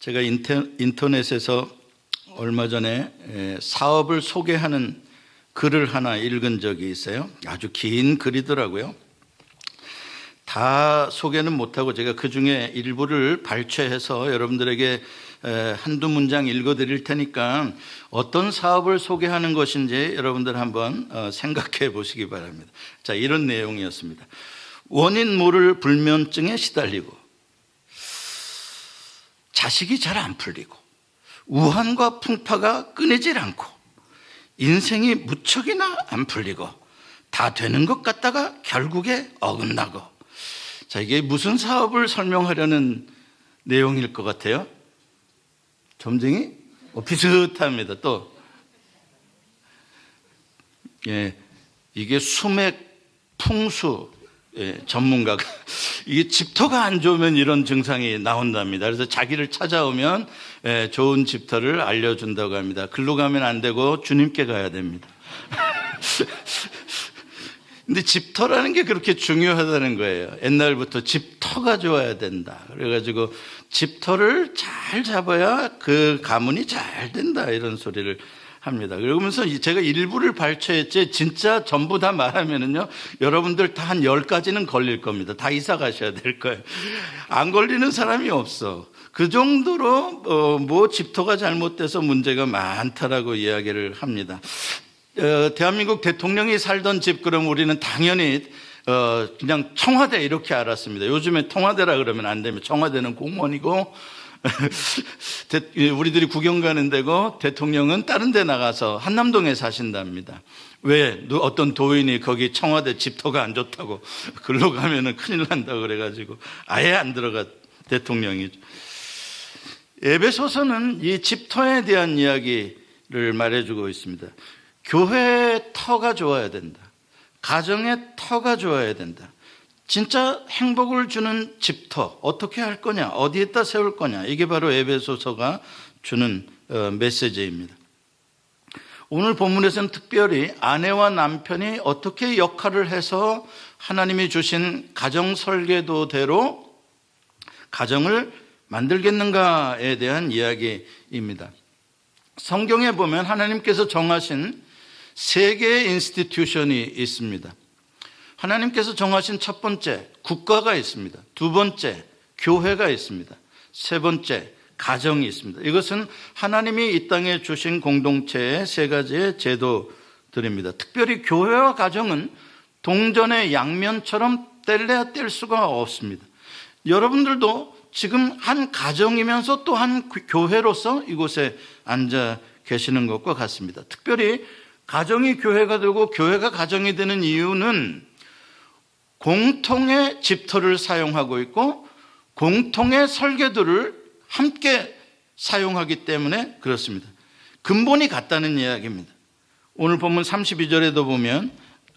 제가 인터넷에서 얼마 전에 사업을 소개하는 글을 하나 읽은 적이 있어요. 아주 긴 글이더라고요. 다 소개는 못하고 제가 그 중에 일부를 발췌해서 여러분들에게 한두 문장 읽어드릴 테니까 어떤 사업을 소개하는 것인지 여러분들 한번 생각해 보시기 바랍니다. 자, 이런 내용이었습니다. 원인 모를 불면증에 시달리고 자식이 잘 안 풀리고 우환과 풍파가 끊이질 않고 인생이 무척이나 안 풀리고 다 되는 것 같다가 결국에 어긋나고. 자, 이게 무슨 사업을 설명하려는 내용일 것 같아요? 점쟁이? 비슷합니다. 또 이게 수맥 풍수 전문가가 이게 집터가 안 좋으면 이런 증상이 나온답니다. 그래서 자기를 찾아오면 좋은 집터를 알려준다고 합니다. 글로 가면 안 되고 주님께 가야 됩니다. 근데 집터라는 게 그렇게 중요하다는 거예요. 옛날부터 집터가 좋아야 된다. 그래가지고 집터를 잘 잡아야 그 가문이 잘 된다, 이런 소리를 합니다. 그러면서 제가 일부를 발췌했지 진짜 전부 다 말하면은요, 여러분들 다 한 10가지는 걸릴 겁니다. 다 이사 가셔야 될 거예요. 안 걸리는 사람이 없어. 그 정도로 뭐 집터가 잘못돼서 문제가 많다라고 이야기를 합니다. 대한민국 대통령이 살던 집, 그럼 우리는 당연히 그냥 청와대 이렇게 알았습니다. 요즘에 청와대라 그러면 안 됩니다. 청와대는 공무원이고 우리들이 구경 가는 데고 대통령은 다른 데 나가서 한남동에 사신답니다. 왜? 어떤 도인이 거기 청와대 집터가 안 좋다고 글로 가면은 큰일 난다고 그래가지고 아예 안 들어가 대통령이죠. 에베소서는 이 집터에 대한 이야기를 말해주고 있습니다. 교회의 터가 좋아야 된다. 가정의 터가 좋아야 된다. 진짜 행복을 주는 집터 어떻게 할 거냐, 어디에다 세울 거냐, 이게 바로 에베소서가 주는 메시지입니다. 오늘 본문에서는 특별히 아내와 남편이 어떻게 역할을 해서 하나님이 주신 가정 설계도대로 가정을 만들겠는가에 대한 이야기입니다. 성경에 보면 하나님께서 정하신 3개의 인스티튜션이 있습니다. 하나님께서 정하신 첫 번째, 국가가 있습니다. 두 번째, 교회가 있습니다. 세 번째, 가정이 있습니다. 이것은 하나님이 이 땅에 주신 공동체의 3가지의 제도들입니다. 특별히 교회와 가정은 동전의 양면처럼 뗄래야 뗄 수가 없습니다. 여러분들도 지금 한 가정이면서 또 한 교회로서 이곳에 앉아 계시는 것과 같습니다. 특별히 가정이 교회가 되고 교회가 가정이 되는 이유는 공통의 집터를 사용하고 있고 공통의 설계도를 함께 사용하기 때문에 그렇습니다. 근본이 같다는 이야기입니다. 오늘 본문 32절에도 보면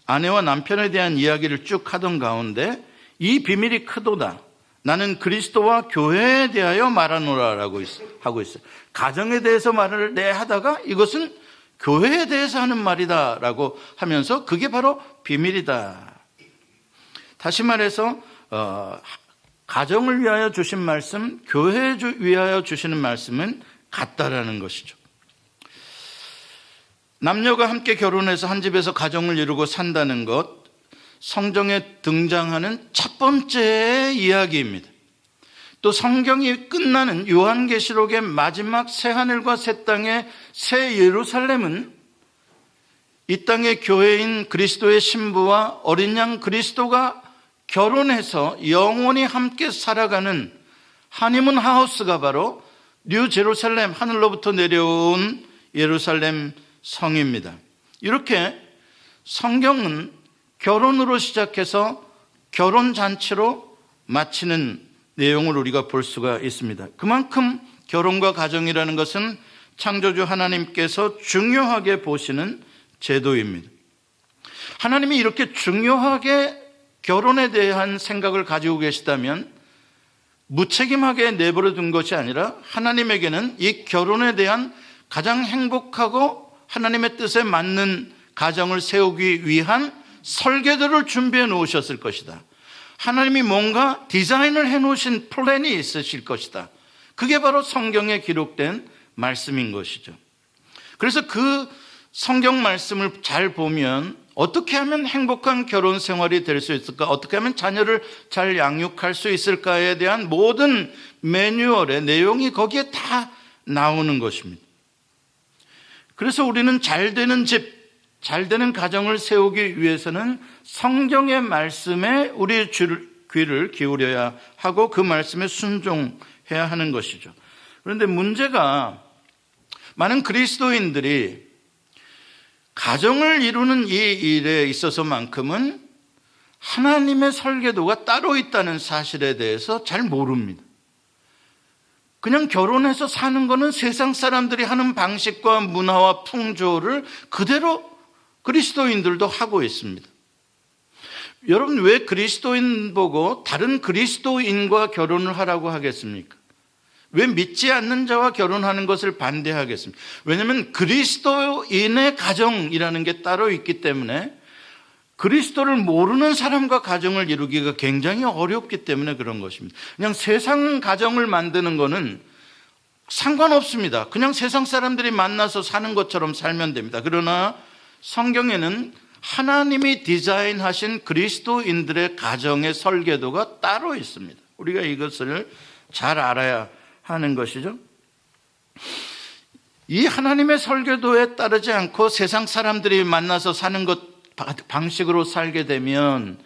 아내와 남편에 대한 이야기를 쭉 하던 가운데 이 비밀이 크도다. 나는 그리스도와 교회에 대하여 말하노라라고 하고 있어요. 가정에 대해서 말을 하다가 이것은 교회에 대해서 하는 말이다라고 하면서 그게 바로 비밀이다. 다시 말해서 가정을 위하여 주신 말씀, 교회를 위하여 주시는 말씀은 같다라는 것이죠. 남녀가 함께 결혼해서 한 집에서 가정을 이루고 산다는 것, 성경에 등장하는 첫 번째 이야기입니다. 또 성경이 끝나는 요한계시록의 마지막 새하늘과 새 땅의 새 예루살렘은 이 땅의 교회인 그리스도의 신부와 어린 양 그리스도가 결혼해서 영원히 함께 살아가는 하니문 하우스가 바로 뉴 제루살렘, 하늘로부터 내려온 예루살렘 성입니다. 이렇게 성경은 결혼으로 시작해서 결혼잔치로 마치는 내용을 우리가 볼 수가 있습니다. 그만큼 결혼과 가정이라는 것은 창조주 하나님께서 중요하게 보시는 제도입니다. 하나님이 이렇게 중요하게 결혼에 대한 생각을 가지고 계시다면 무책임하게 내버려 둔 것이 아니라 하나님에게는 이 결혼에 대한 가장 행복하고 하나님의 뜻에 맞는 가정을 세우기 위한 설계도를 준비해 놓으셨을 것이다. 하나님이 뭔가 디자인을 해 놓으신 플랜이 있으실 것이다. 그게 바로 성경에 기록된 말씀인 것이죠. 그래서 그 성경 말씀을 잘 보면 어떻게 하면 행복한 결혼 생활이 될 수 있을까? 어떻게 하면 자녀를 잘 양육할 수 있을까에 대한 모든 매뉴얼의 내용이 거기에 다 나오는 것입니다. 그래서 우리는 잘 되는 집, 잘 되는 가정을 세우기 위해서는 성경의 말씀에 우리의 귀를 기울여야 하고 그 말씀에 순종해야 하는 것이죠. 그런데 문제가 많은 그리스도인들이 가정을 이루는 이 일에 있어서만큼은 하나님의 설계도가 따로 있다는 사실에 대해서 잘 모릅니다. 그냥 결혼해서 사는 거는 세상 사람들이 하는 방식과 문화와 풍조를 그대로 그리스도인들도 하고 있습니다. 여러분, 왜 그리스도인 보고 다른 그리스도인과 결혼을 하라고 하겠습니까? 왜 믿지 않는 자와 결혼하는 것을 반대하겠습니까? 왜냐하면 그리스도인의 가정이라는 게 따로 있기 때문에 그리스도를 모르는 사람과 가정을 이루기가 굉장히 어렵기 때문에 그런 것입니다. 그냥 세상 가정을 만드는 거는 상관없습니다. 그냥 세상 사람들이 만나서 사는 것처럼 살면 됩니다. 그러나 성경에는 하나님이 디자인하신 그리스도인들의 가정의 설계도가 따로 있습니다. 우리가 이것을 잘 알아야 하는 것이죠. 이 하나님의 설계도에 따르지 않고 세상 사람들이 만나서 사는 것 방식으로 살게 되면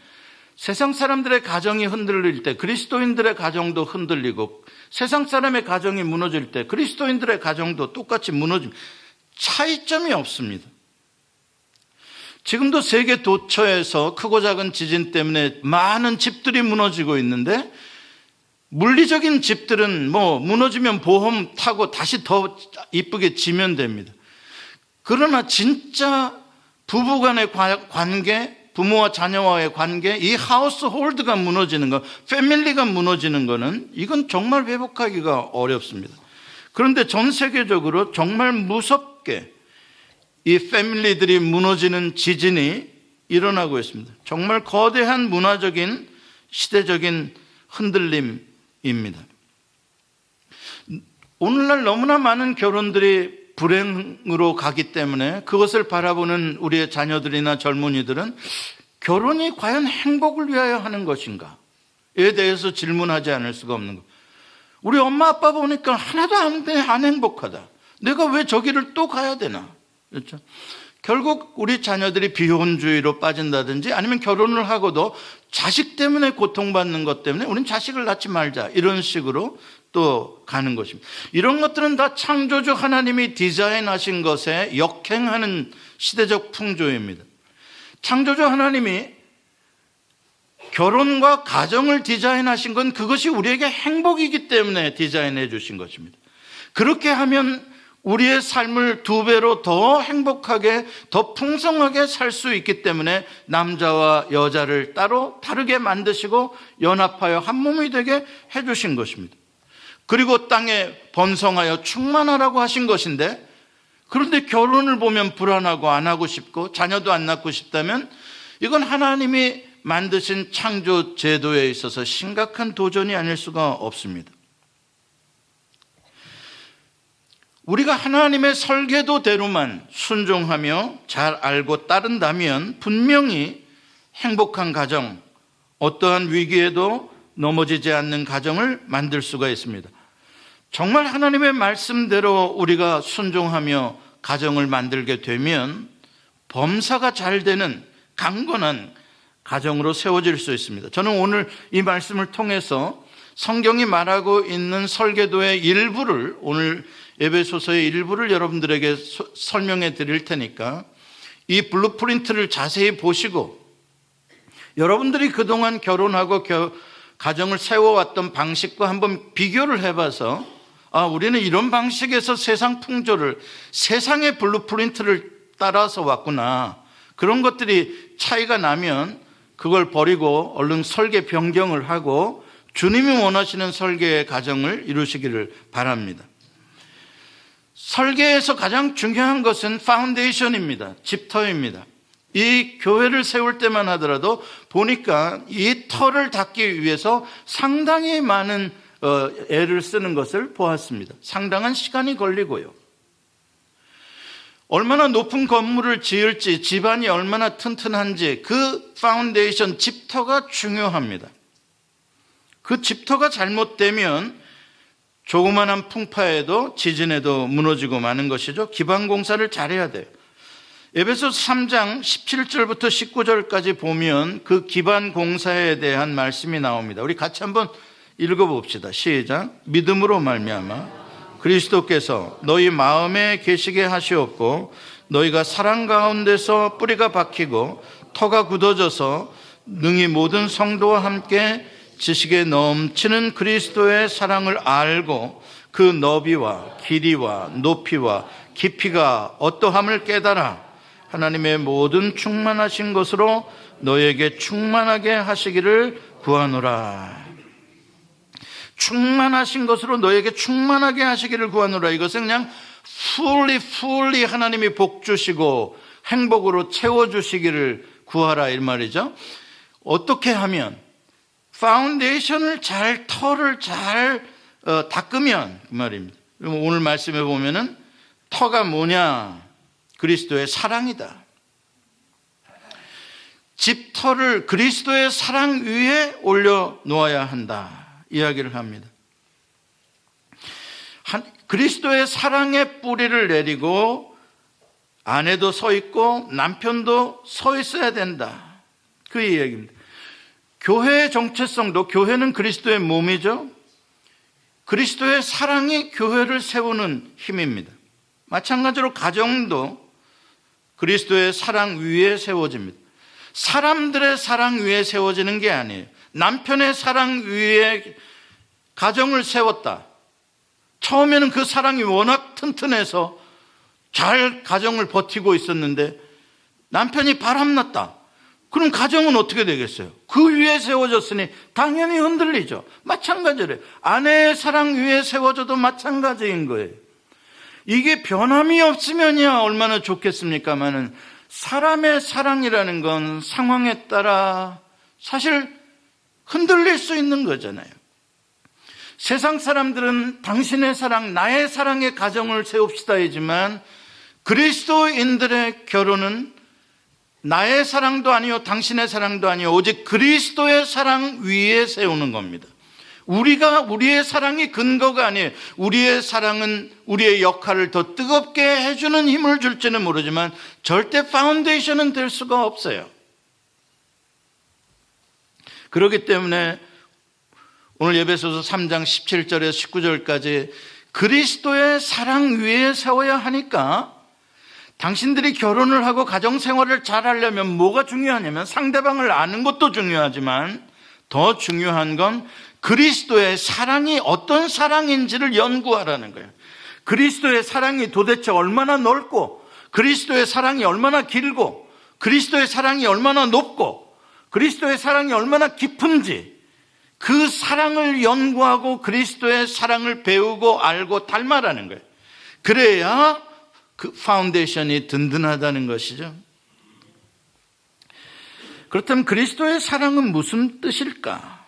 세상 사람들의 가정이 흔들릴 때 그리스도인들의 가정도 흔들리고, 세상 사람의 가정이 무너질 때 그리스도인들의 가정도 똑같이 무너집니다. 차이점이 없습니다. 지금도 세계 도처에서 크고 작은 지진 때문에 많은 집들이 무너지고 있는데, 물리적인 집들은 무너지면 보험 타고 다시 더 이쁘게 지면 됩니다. 그러나 진짜 부부간의 관계, 부모와 자녀와의 관계, 이 하우스 홀드가 무너지는 거, 패밀리가 무너지는 거는 이건 정말 회복하기가 어렵습니다. 그런데 전 세계적으로 정말 무섭게 이 패밀리들이 무너지는 지진이 일어나고 있습니다. 정말 거대한 문화적인 시대적인 흔들림입니다. 오늘날 너무나 많은 결혼들이 불행으로 가기 때문에 그것을 바라보는 우리의 자녀들이나 젊은이들은 결혼이 과연 행복을 위하여 하는 것인가에 대해서 질문하지 않을 수가 없는 것. 우리 엄마 아빠 보니까 하나도 안 행복하다. 내가 왜 저기를 또 가야 되나? 그렇죠? 결국 우리 자녀들이 비혼주의로 빠진다든지 아니면 결혼을 하고도 자식 때문에 고통받는 것 때문에 우린 자식을 낳지 말자, 이런 식으로 또 가는 것입니다. 이런 것들은 다 창조주 하나님이 디자인하신 것에 역행하는 시대적 풍조입니다. 창조주 하나님이 결혼과 가정을 디자인하신 건 그것이 우리에게 행복이기 때문에 디자인해 주신 것입니다. 그렇게 하면 우리의 삶을 2배로 더 행복하게, 더 풍성하게 살 수 있기 때문에 남자와 여자를 따로 다르게 만드시고 연합하여 한 몸이 되게 해주신 것입니다. 그리고 땅에 번성하여 충만하라고 하신 것인데, 그런데 결혼을 보면 불안하고 안 하고 싶고 자녀도 안 낳고 싶다면 이건 하나님이 만드신 창조 제도에 있어서 심각한 도전이 아닐 수가 없습니다. 우리가 하나님의 설계도대로만 순종하며 잘 알고 따른다면 분명히 행복한 가정, 어떠한 위기에도 넘어지지 않는 가정을 만들 수가 있습니다. 정말 하나님의 말씀대로 우리가 순종하며 가정을 만들게 되면 범사가 잘 되는 강건한 가정으로 세워질 수 있습니다. 저는 오늘 이 말씀을 통해서 성경이 말하고 있는 설계도의 일부를, 오늘 에베소서의 일부를 여러분들에게 설명해 드릴 테니까 이 블루프린트를 자세히 보시고 여러분들이 그동안 결혼하고 가정을 세워왔던 방식과 한번 비교를 해봐서 우리는 이런 방식에서 세상 풍조를, 세상의 블루프린트를 따라서 왔구나, 그런 것들이 차이가 나면 그걸 버리고 얼른 설계 변경을 하고 주님이 원하시는 설계의 가정을 이루시기를 바랍니다. 설계에서 가장 중요한 것은 파운데이션입니다. 집터입니다. 이 교회를 세울 때만 하더라도 보니까 이 터를 닦기 위해서 상당히 많은 애를 쓰는 것을 보았습니다. 상당한 시간이 걸리고요. 얼마나 높은 건물을 지을지, 집안이 얼마나 튼튼한지 그 파운데이션, 집터가 중요합니다. 그 집터가 잘못되면 조그만한 풍파에도 지진에도 무너지고 마는 것이죠. 기반 공사를 잘해야 돼요. 에베소서 3장 17절부터 19절까지 보면 그 기반 공사에 대한 말씀이 나옵니다. 우리 같이 한번 읽어봅시다. 시작. 믿음으로 말미암아 그리스도께서 너희 마음에 계시게 하시옵고 너희가 사랑 가운데서 뿌리가 박히고 터가 굳어져서 능히 모든 성도와 함께 지식에 넘치는 그리스도의 사랑을 알고 그 너비와 길이와 높이와 깊이가 어떠함을 깨달아 하나님의 모든 충만하신 것으로 너에게 충만하게 하시기를 구하노라. 충만하신 것으로 너에게 충만하게 하시기를 구하노라. 이것은 그냥 fully 하나님이 복 주시고 행복으로 채워주시기를 구하라 이 말이죠. 어떻게 하면 파운데이션을 잘, 터를 잘 닦으면 그 말입니다. 오늘 말씀에 보면은 터가 뭐냐? 그리스도의 사랑이다. 집터를 그리스도의 사랑 위에 올려놓아야 한다 이야기를 합니다. 그리스도의 사랑의 뿌리를 내리고 아내도 서 있고 남편도 서 있어야 된다. 그 이야기입니다. 교회의 정체성도, 교회는 그리스도의 몸이죠. 그리스도의 사랑이 교회를 세우는 힘입니다. 마찬가지로 가정도 그리스도의 사랑 위에 세워집니다. 사람들의 사랑 위에 세워지는 게 아니에요. 남편의 사랑 위에 가정을 세웠다. 처음에는 그 사랑이 워낙 튼튼해서 잘 가정을 버티고 있었는데 남편이 바람났다. 그럼 가정은 어떻게 되겠어요? 그 위에 세워졌으니 당연히 흔들리죠. 마찬가지로 아내의 사랑 위에 세워져도 마찬가지인 거예요. 이게 변함이 없으면야 얼마나 좋겠습니까마는 사람의 사랑이라는 건 상황에 따라 사실 흔들릴 수 있는 거잖아요. 세상 사람들은 당신의 사랑, 나의 사랑의 가정을 세웁시다이지만 그리스도인들의 결혼은 나의 사랑도 아니요 당신의 사랑도 아니요 오직 그리스도의 사랑 위에 세우는 겁니다. 우리의 사랑이 근거가 아니에요. 우리의 사랑은 우리의 역할을 더 뜨겁게 해주는 힘을 줄지는 모르지만 절대 파운데이션은 될 수가 없어요. 그렇기 때문에 오늘 에베소서 3장 17절에서 19절까지 그리스도의 사랑 위에 세워야 하니까 당신들이 결혼을 하고 가정생활을 잘 하려면 뭐가 중요하냐면 상대방을 아는 것도 중요하지만 더 중요한 건 그리스도의 사랑이 어떤 사랑인지를 연구하라는 거예요. 그리스도의 사랑이 도대체 얼마나 넓고 그리스도의 사랑이 얼마나 길고 그리스도의 사랑이 얼마나 높고 그리스도의 사랑이 얼마나 깊은지 그 사랑을 연구하고 그리스도의 사랑을 배우고 알고 닮아라는 거예요. 그래야 그 파운데이션이 든든하다는 것이죠. 그렇다면 그리스도의 사랑은 무슨 뜻일까?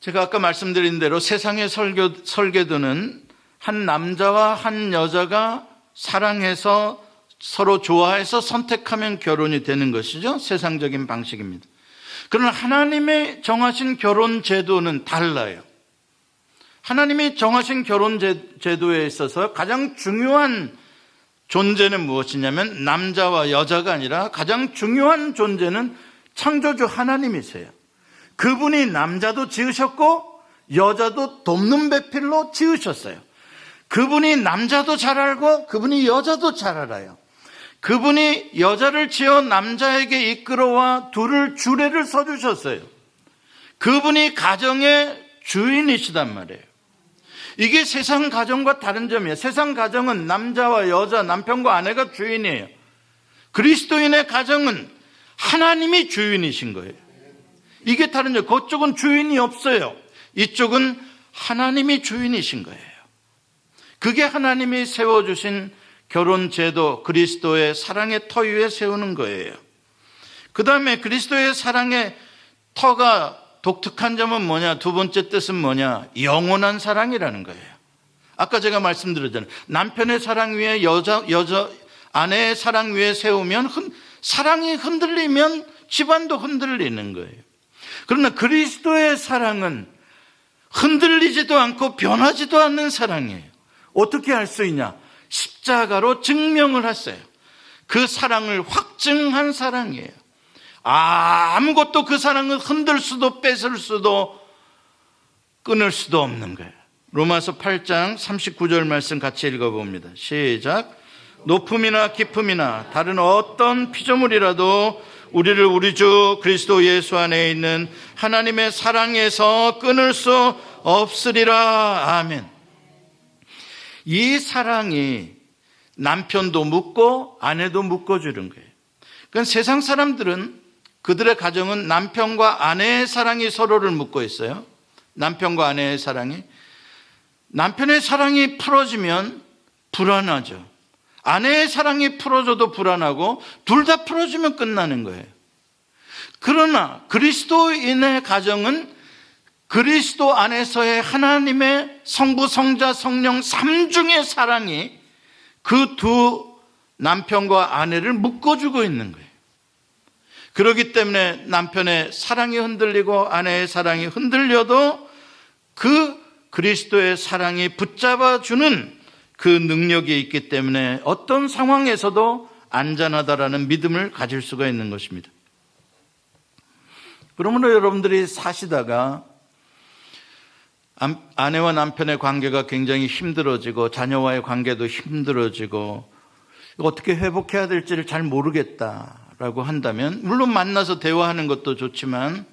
제가 아까 말씀드린 대로 세상의 설계도는 한 남자와 한 여자가 사랑해서 서로 좋아해서 선택하면 결혼이 되는 것이죠. 세상적인 방식입니다. 그러나 하나님의 정하신 결혼 제도는 달라요. 하나님이 정하신 결혼 제도에 있어서 가장 중요한 존재는 무엇이냐면 남자와 여자가 아니라 가장 중요한 존재는 창조주 하나님이세요. 그분이 남자도 지으셨고 여자도 돕는 배필로 지으셨어요. 그분이 남자도 잘 알고 그분이 여자도 잘 알아요. 그분이 여자를 지어 남자에게 이끌어와 둘을 주례를 서주셨어요. 그분이 가정의 주인이시단 말이에요. 이게 세상 가정과 다른 점이에요. 세상 가정은 남자와 여자, 남편과 아내가 주인이에요. 그리스도인의 가정은 하나님이 주인이신 거예요. 이게 다른 점. 그쪽은 주인이 없어요. 이쪽은 하나님이 주인이신 거예요. 그게 하나님이 세워주신 결혼 제도, 그리스도의 사랑의 터 위에 세우는 거예요. 그 다음에 그리스도의 사랑의 터가 독특한 점은 뭐냐? 두 번째 뜻은 뭐냐? 영원한 사랑이라는 거예요. 아까 제가 말씀드렸잖아요. 남편의 사랑 위에 아내의 사랑 위에 세우면 사랑이 흔들리면 집안도 흔들리는 거예요. 그러나 그리스도의 사랑은 흔들리지도 않고 변하지도 않는 사랑이에요. 어떻게 할 수 있냐? 십자가로 증명을 했어요. 그 사랑을 확증한 사랑이에요. 아무것도 그 사랑을 흔들 수도 뺏을 수도 끊을 수도 없는 거예요. 로마서 8장 39절 말씀 같이 읽어봅니다. 시작. 높음이나 깊음이나 다른 어떤 피조물이라도 우리를 우리 주 그리스도 예수 안에 있는 하나님의 사랑에서 끊을 수 없으리라. 아멘. 이 사랑이 남편도 묶고 아내도 묶어주는 거예요. 그러니까 세상 사람들은 그들의 가정은 남편과 아내의 사랑이 서로를 묶고 있어요. 남편과 아내의 사랑이. 남편의 사랑이 풀어지면 불안하죠. 아내의 사랑이 풀어져도 불안하고 둘 다 풀어지면 끝나는 거예요. 그러나 그리스도인의 가정은 그리스도 안에서의 하나님의 성부, 성자, 성령 삼중의 사랑이 그 두 남편과 아내를 묶어주고 있는 거예요. 그렇기 때문에 남편의 사랑이 흔들리고 아내의 사랑이 흔들려도 그 그리스도의 사랑이 붙잡아주는 그 능력이 있기 때문에 어떤 상황에서도 안전하다라는 믿음을 가질 수가 있는 것입니다. 그러므로 여러분들이 사시다가 아내와 남편의 관계가 굉장히 힘들어지고 자녀와의 관계도 힘들어지고 어떻게 회복해야 될지를 잘 모르겠다라고 한다면, 물론 만나서 대화하는 것도 좋지만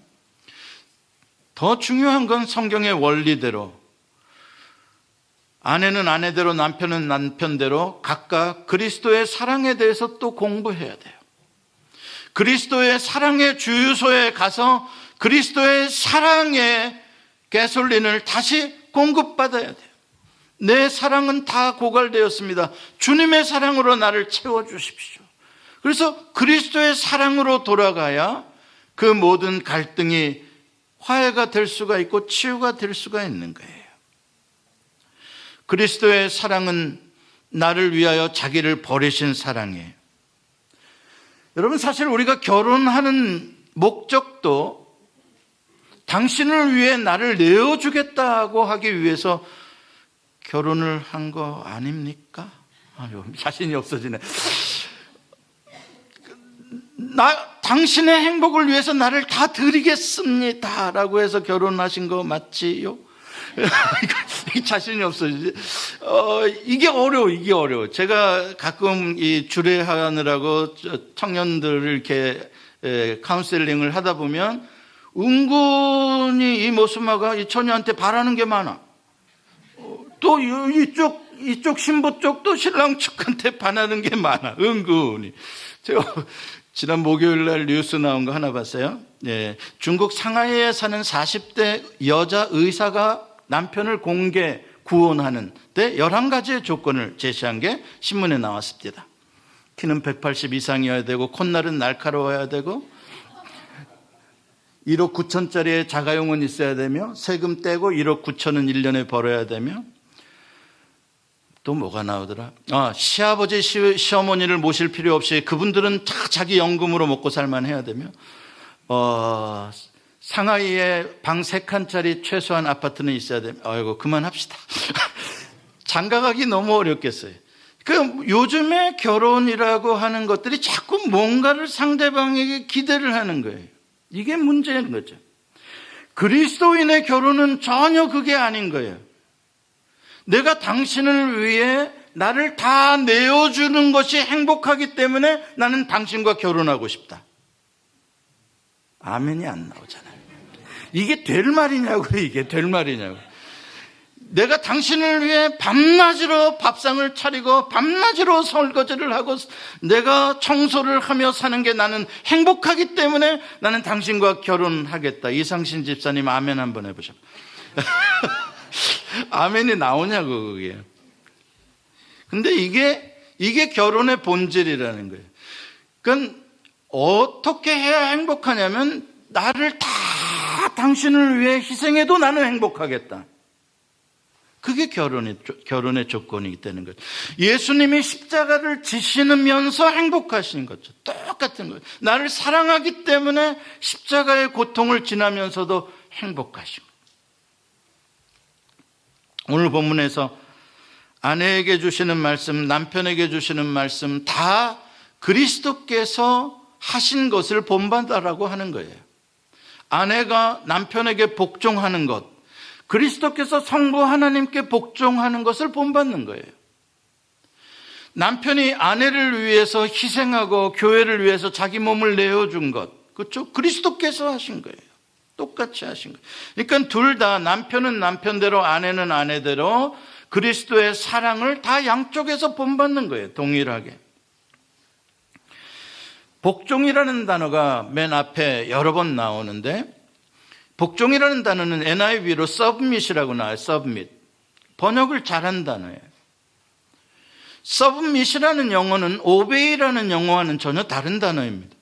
더 중요한 건 성경의 원리대로, 아내는 아내대로 남편은 남편대로 각각 그리스도의 사랑에 대해서 또 공부해야 돼요. 그리스도의 사랑의 주유소에 가서 그리스도의 사랑의 가솔린을 다시 공급받아야 돼요. 내 사랑은 다 고갈되었습니다. 주님의 사랑으로 나를 채워주십시오. 그래서 그리스도의 사랑으로 돌아가야 그 모든 갈등이 화해가 될 수가 있고 치유가 될 수가 있는 거예요. 그리스도의 사랑은 나를 위하여 자기를 버리신 사랑이에요. 여러분, 사실 우리가 결혼하는 목적도 당신을 위해 나를 내어주겠다고 하기 위해서 결혼을 한 거 아닙니까? 자신이 없어지네. 당신의 행복을 위해서 나를 다 드리겠습니다 라고 해서 결혼하신 거 맞지요? 자신이 없어지지. 이게 어려워. 제가 가끔 이 주례하느라고 청년들을 이렇게 카운셀링을 하다 보면 은근히 이 모습마가 이 처녀한테 바라는 게 많아. 또 이쪽 신부 쪽도 신랑 측한테 바라는 게 많아. 은근히. 제가 지난 목요일 날 뉴스 나온 거 하나 봤어요. 예, 중국 상하이에 사는 40대 여자 의사가 남편을 공개 구원하는 데 11가지의 조건을 제시한 게 신문에 나왔습니다. 키는 180 이상이어야 되고 콧날은 날카로워야 되고 1억 9천짜리의 자가용은 있어야 되며 세금 떼고 1억 9천은 1년에 벌어야 되며 또 뭐가 나오더라? 시아버지 시어머니를 모실 필요 없이 그분들은 자기 연금으로 먹고 살만 해야 되며 상하이에 방 3칸짜리 최소한 아파트는 있어야 되며 아이고 그만합시다. 장가가기 너무 어렵겠어요. 요즘에 결혼이라고 하는 것들이 자꾸 뭔가를 상대방에게 기대를 하는 거예요. 이게 문제인 거죠. 그리스도인의 결혼은 전혀 그게 아닌 거예요. 내가 당신을 위해 나를 다 내어주는 것이 행복하기 때문에 나는 당신과 결혼하고 싶다. 아멘이 안 나오잖아요. 이게 될 말이냐고, 이게 될 말이냐고. 내가 당신을 위해 밤낮으로 밥상을 차리고 밤낮으로 설거지를 하고 내가 청소를 하며 사는 게 나는 행복하기 때문에 나는 당신과 결혼하겠다. 이상신 집사님 아멘 한번 해보셔. 아멘이 나오냐고 그게. 근데 이게 결혼의 본질이라는 거예요. 그러니까 어떻게 해야 행복하냐면 나를 다 당신을 위해 희생해도 나는 행복하겠다. 그게 결혼의 조건이기 때문에 거죠. 예수님이 십자가를 지시면서 행복하신 거죠. 똑같은 거예요. 나를 사랑하기 때문에 십자가의 고통을 지나면서도 행복하신 거예요. 오늘 본문에서 아내에게 주시는 말씀, 남편에게 주시는 말씀 다 그리스도께서 하신 것을 본받으라고 하는 거예요. 아내가 남편에게 복종하는 것, 그리스도께서 성부 하나님께 복종하는 것을 본받는 거예요. 남편이 아내를 위해서 희생하고 교회를 위해서 자기 몸을 내어준 것, 그렇죠? 그리스도께서 하신 거예요. 똑같이 하신 거예요. 그러니까 둘 다, 남편은 남편대로 아내는 아내대로 그리스도의 사랑을 다 양쪽에서 본받는 거예요. 동일하게. 복종이라는 단어가 맨 앞에 여러 번 나오는데, 복종이라는 단어는 NIV로 submit이라고 나와요. submit. 번역을 잘한 단어예요. submit이라는 영어는 obey라는 영어와는 전혀 다른 단어입니다.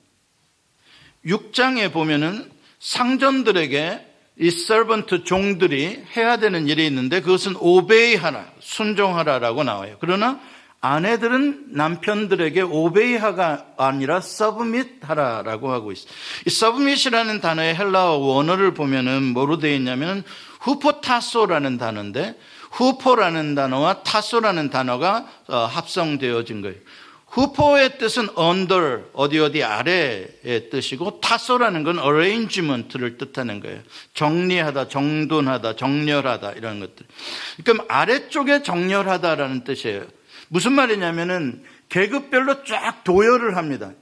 6장에 보면은 상전들에게 이 servant 종들이 해야 되는 일이 있는데 그것은 obey하라, 순종하라라고 나와요. 그러나 아내들은 남편들에게 obey하가 아니라 submit하라라고 하고 있어요. 이 submit이라는 단어의 헬라어 원어를 보면은 뭐로 되어 있냐면 후포타소라는 단어인데, 후포라는 단어와 타소라는 단어가 합성되어진 거예요. 후포의 뜻은 under, 어디 아래의 뜻이고, 타소라는 건 arrangement를 뜻하는 거예요. 정리하다, 정돈하다, 정렬하다 이런 것들. 그럼 아래쪽에 정렬하다라는 뜻이에요. 무슨 말이냐면은 계급별로 쫙 도열을 합니다.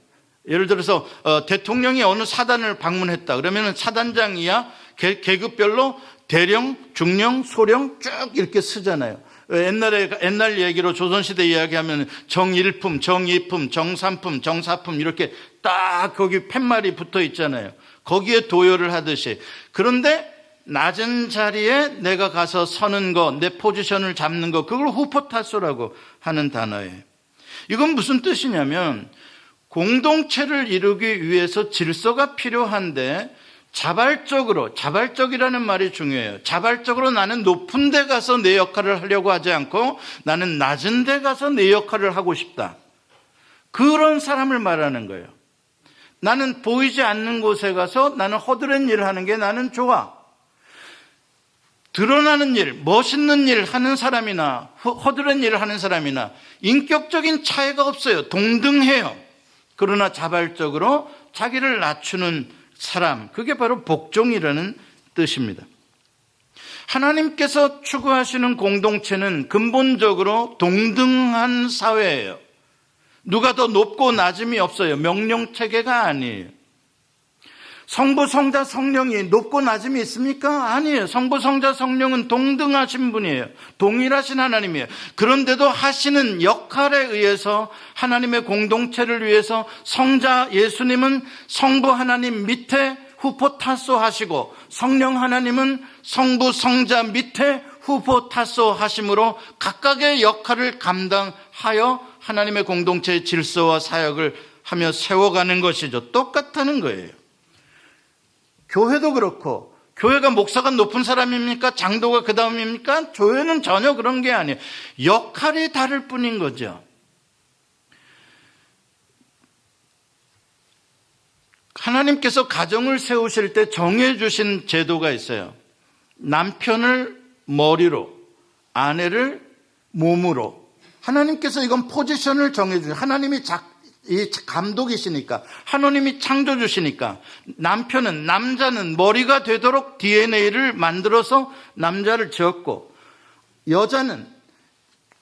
예를 들어서 대통령이 어느 사단을 방문했다 그러면은 사단장 이하 계급별로 대령, 중령, 소령 쭉 이렇게 쓰잖아요. 옛날 얘기로 조선시대 이야기하면 정일품, 정이품, 정삼품, 정사품 이렇게 딱 거기 팻말이 붙어 있잖아요. 거기에 도열을 하듯이. 그런데 낮은 자리에 내가 가서 서는 거, 내 포지션을 잡는 거, 그걸 후포타소라고 하는 단어예요. 이건 무슨 뜻이냐면 공동체를 이루기 위해서 질서가 필요한데 자발적이라는 말이 중요해요. 자발적으로 나는 높은 데 가서 내 역할을 하려고 하지 않고 나는 낮은 데 가서 내 역할을 하고 싶다. 그런 사람을 말하는 거예요. 나는 보이지 않는 곳에 가서 나는 허드렛 일을 하는 게 나는 좋아. 드러나는 일, 멋있는 일 하는 사람이나 허드렛 일을 하는 사람이나 인격적인 차이가 없어요. 동등해요. 그러나 자발적으로 자기를 낮추는 사람, 그게 바로 복종이라는 뜻입니다. 하나님께서 추구하시는 공동체는 근본적으로 동등한 사회예요. 누가 더 높고 낮음이 없어요. 명령체계가 아니에요. 성부, 성자, 성령이 높고 낮음이 있습니까? 아니에요. 성부, 성자, 성령은 동등하신 분이에요. 동일하신 하나님이에요. 그런데도 하시는 역할에 의해서 하나님의 공동체를 위해서 성자 예수님은 성부 하나님 밑에 후포타소 하시고 성령 하나님은 성부, 성자 밑에 후포타소 하심으로 각각의 역할을 감당하여 하나님의 공동체의 질서와 사역을 하며 세워가는 것이죠. 똑같다는 거예요. 교회도 그렇고, 교회가 목사가 높은 사람입니까? 장도가 그 다음입니까? 교회는 전혀 그런 게 아니에요. 역할이 다를 뿐인 거죠. 하나님께서 가정을 세우실 때 정해주신 제도가 있어요. 남편을 머리로, 아내를 몸으로. 하나님께서 이건 포지션을 정해주세요. 하나님이 이 감독이시니까, 하나님이 창조주시니까 남자는 머리가 되도록 DNA를 만들어서 남자를 지었고, 여자는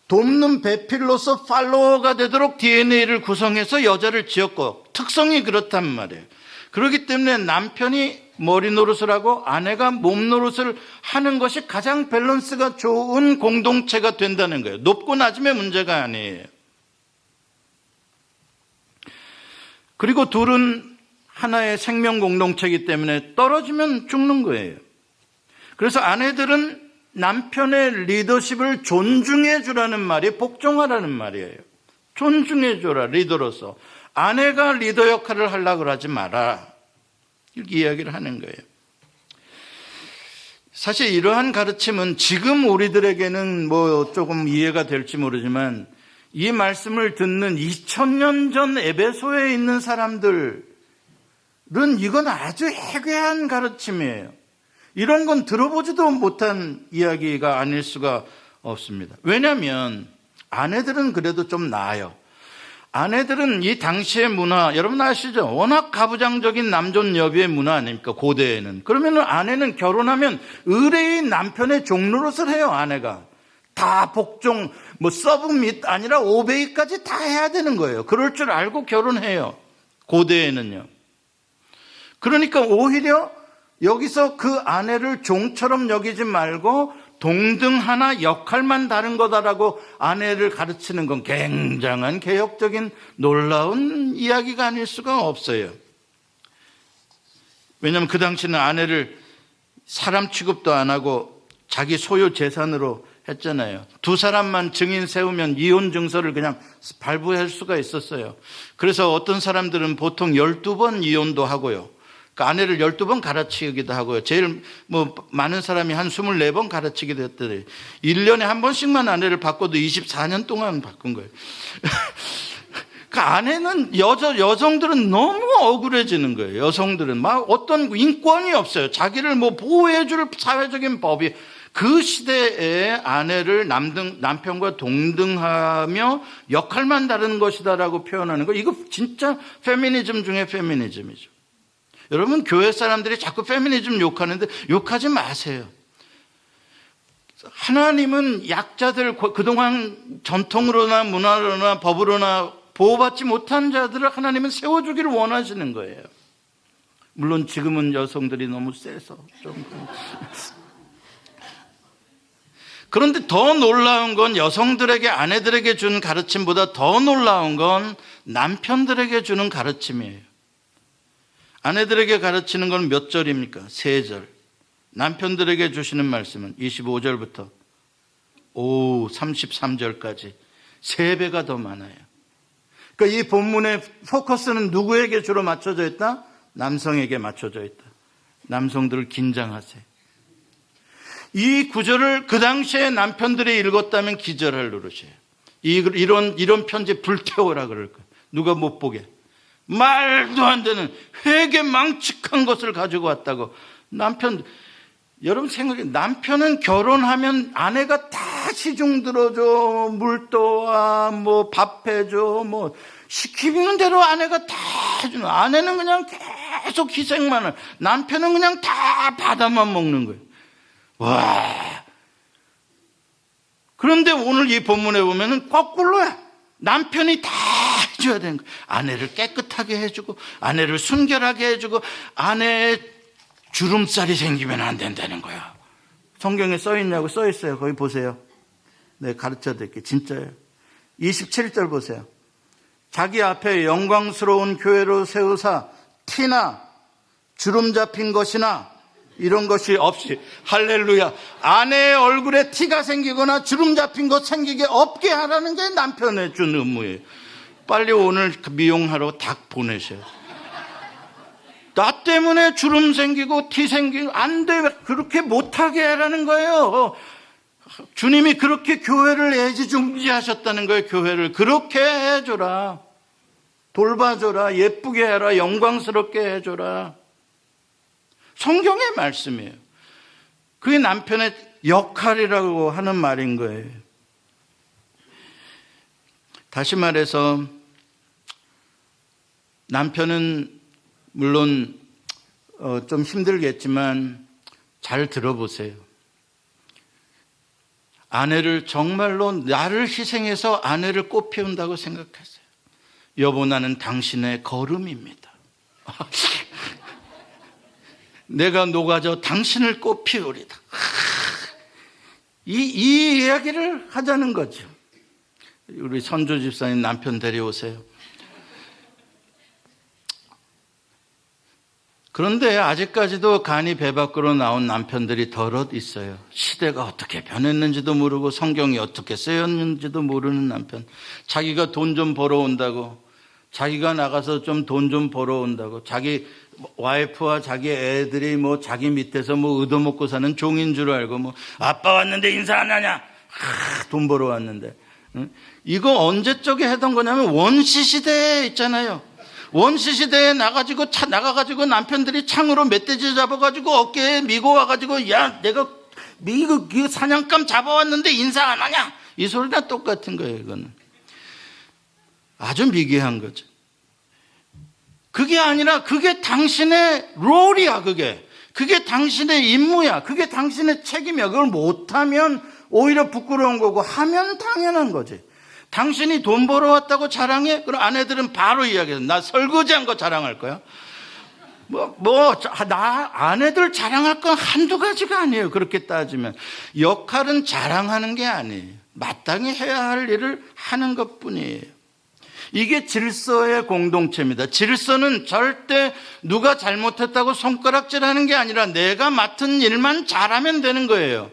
돕는 배필로서 팔로워가 되도록 DNA를 구성해서 여자를 지었고, 특성이 그렇단 말이에요. 그렇기 때문에 남편이 머리 노릇을 하고 아내가 몸 노릇을 하는 것이 가장 밸런스가 좋은 공동체가 된다는 거예요. 높고 낮음의 문제가 아니에요. 그리고 둘은 하나의 생명 공동체이기 때문에 떨어지면 죽는 거예요. 그래서 아내들은 남편의 리더십을 존중해 주라는 말이 복종하라는 말이에요. 존중해 줘라, 리더로서. 아내가 리더 역할을 하려고 하지 마라. 이렇게 이야기를 하는 거예요. 사실 이러한 가르침은 지금 우리들에게는 뭐 조금 이해가 될지 모르지만 이 말씀을 듣는 2000년 전 에베소에 있는 사람들은 이건 아주 해괴한 가르침이에요. 이런 건 들어보지도 못한 이야기가 아닐 수가 없습니다. 왜냐하면 아내들은 그래도 좀 나아요. 아내들은 이 당시의 문화, 여러분 아시죠? 워낙 가부장적인 남존 여비의 문화 아닙니까? 고대에는. 그러면 아내는 결혼하면 의뢰인 남편의 종노릇을 해요, 아내가. 다 복종, 뭐 서브 및 아니라 오베이까지 다 해야 되는 거예요. 그럴 줄 알고 결혼해요. 고대에는요. 그러니까 오히려 여기서 그 아내를 종처럼 여기지 말고 동등하나 역할만 다른 거다라고 아내를 가르치는 건 굉장한 개혁적인 놀라운 이야기가 아닐 수가 없어요. 왜냐하면 그 당시는 아내를 사람 취급도 안 하고 자기 소유 재산으로 했잖아요. 두 사람만 증인 세우면 이혼 증서를 그냥 발부할 수가 있었어요. 그래서 어떤 사람들은 보통 12번 이혼도 하고요. 그 아내를 12번 갈아치기도 하고요. 제일 많은 사람이 한 24번 갈아치기도 했더니 1년에 한 번씩만 아내를 바꿔도 24년 동안 바꾼 거예요. 그 아내는 여성들은 너무 억울해지는 거예요. 여성들은 막 어떤 인권이 없어요. 자기를 보호해줄 사회적인 법이 그 시대에 아내를 남편과 동등하며 역할만 다른 것이다라고 표현하는 거, 이거 진짜 페미니즘 중에 페미니즘이죠. 여러분, 교회 사람들이 자꾸 페미니즘 욕하는데 욕하지 마세요. 하나님은 약자들, 그동안 전통으로나 문화로나 법으로나 보호받지 못한 자들을 하나님은 세워주기를 원하시는 거예요. 물론 지금은 여성들이 너무 세서 좀. 그런데 더 놀라운 건 여성들에게, 아내들에게 준 가르침보다 더 놀라운 건 남편들에게 주는 가르침이에요. 아내들에게 가르치는 건 몇 절입니까? 3절. 남편들에게 주시는 말씀은 25절부터 33절까지 3배가 더 많아요. 그러니까 이 본문의 포커스는 누구에게 주로 맞춰져 있다? 남성에게 맞춰져 있다. 남성들을 긴장하세요. 이 구절을 그 당시에 남편들이 읽었다면 기절할 노릇이에요. 이런 편지 불태워라 그럴 거예요. 누가 못 보게. 말도 안 되는 회개 망측한 것을 가지고 왔다고. 여러분 생각해, 남편은 결혼하면 아내가 다 시중 들어줘, 물 떠와, 밥 해줘, 시키는 대로 아내가 다 해주는. 아내는 그냥 계속 희생만 해. 남편은 그냥 다 받아만 먹는 거예요. 와. 그런데 오늘 이 본문에 보면은 거꾸로야. 남편이 다 해줘야 되는 거예요. 아내를 깨끗하게 해주고, 아내를 순결하게 해주고, 아내의 주름살이 생기면 안 된다는 거야. 성경에 써있냐고? 써있어요. 거기 보세요. 네, 가르쳐 드릴게요. 진짜예요. 27절 보세요. 자기 앞에 영광스러운 교회로 세우사 티나 주름 잡힌 것이나 이런 것이 없이, 할렐루야, 아내의 얼굴에 티가 생기거나 주름 잡힌 것 생기게 없게 하라는 게 남편의 준 의무예요. 빨리 오늘 미용하러 닭 보내셔요. 나 때문에 주름 생기고 티 생기고 안 돼. 그렇게 못하게 하라는 거예요. 주님이 그렇게 교회를 애지중지하셨다는 거예요. 교회를 그렇게 해줘라. 돌봐줘라. 예쁘게 해라. 영광스럽게 해줘라. 성경의 말씀이에요. 그게 남편의 역할이라고 하는 말인 거예요. 다시 말해서 남편은 물론 좀 힘들겠지만 잘 들어보세요. 아내를 정말로 나를 희생해서 아내를 꽃피운다고 생각하세요. 여보, 나는 당신의 거름입니다. 내가 녹아져 당신을 꽃피우리다. 이 이야기를 하자는 거죠. 우리 선조 집사님 남편 데려오세요. 그런데 아직까지도 간이 배 밖으로 나온 남편들이 덜어 있어요. 시대가 어떻게 변했는지도 모르고 성경이 어떻게 쓰였는지도 모르는 남편. 자기가 돈 좀 벌어온다고 자기가 나가서 좀 돈 좀 벌어온다고 자기 와이프와 자기 애들이 뭐 자기 밑에서 뭐 얻어먹고 사는 종인 줄 알고 뭐 아빠 왔는데 인사 안 하냐? 돈 벌어 왔는데. 이거 언제적에 하던 거냐면 원시 시대에 있잖아요. 원시 시대에 나가가지고 남편들이 창으로 멧돼지 잡아가지고 어깨에 미고 와가지고 야 내가 미국 사냥감 잡아왔는데 인사 안 하냐? 이 소리랑 똑같은 거예요. 이거는 아주 미개한 거죠. 그게 아니라 그게 당신의 롤이야. 그게 당신의 임무야. 그게 당신의 책임이야. 그걸 못하면 오히려 부끄러운 거고 하면 당연한 거지. 당신이 돈 벌어왔다고 자랑해? 그럼 아내들은 바로 이야기해서 나 설거지한 거 자랑할 거야? 나 아내들 자랑할 건 한두 가지가 아니에요. 그렇게 따지면. 역할은 자랑하는 게 아니에요. 마땅히 해야 할 일을 하는 것 뿐이에요. 이게 질서의 공동체입니다. 질서는 절대 누가 잘못했다고 손가락질하는 게 아니라 내가 맡은 일만 잘하면 되는 거예요.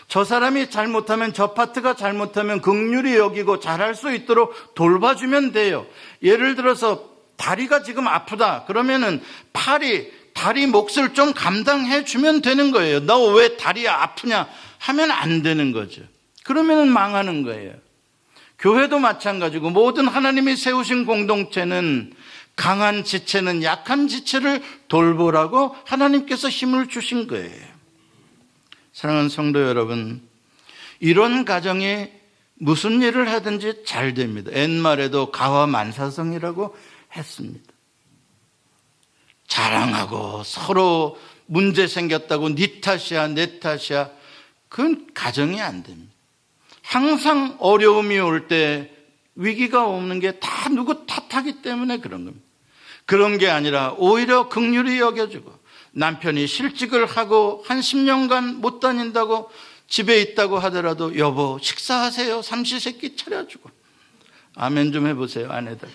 저 사람이 잘못하면 저 파트가 잘못하면 긍휼히 여기고 잘할 수 있도록 돌봐주면 돼요. 예를 들어서 다리가 지금 아프다 그러면은 다리 몫을 좀 감당해 주면 되는 거예요. 너 왜 다리가 아프냐 하면 안 되는 거죠. 그러면은 망하는 거예요. 교회도 마찬가지고 모든 하나님이 세우신 공동체는 강한 지체는 약한 지체를 돌보라고 하나님께서 힘을 주신 거예요. 사랑하는 성도 여러분, 이런 가정이 무슨 일을 하든지 잘 됩니다. 옛말에도 가화만사성이라고 했습니다. 자랑하고 서로 문제 생겼다고 네 탓이야 내 탓이야 그건 가정이 안 됩니다. 항상 어려움이 올 때 위기가 오는 게 다 누구 탓하기 때문에 그런 겁니다. 그런 게 아니라 오히려 긍휼히 여겨주고 남편이 실직을 하고 한 10년간 못 다닌다고 집에 있다고 하더라도 여보 식사하세요. 삼시세끼 차려주고. 아멘 좀 해보세요 아내들.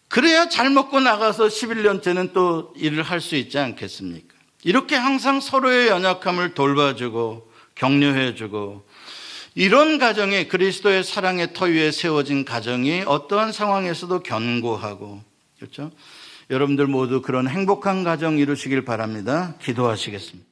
그래야 잘 먹고 나가서 11년째는 또 일을 할 수 있지 않겠습니까? 이렇게 항상 서로의 연약함을 돌봐주고 격려해주고 이런 가정이 그리스도의 사랑의 터 위에 세워진 가정이 어떠한 상황에서도 견고하고 그렇죠? 여러분들 모두 그런 행복한 가정 이루시길 바랍니다. 기도하시겠습니다.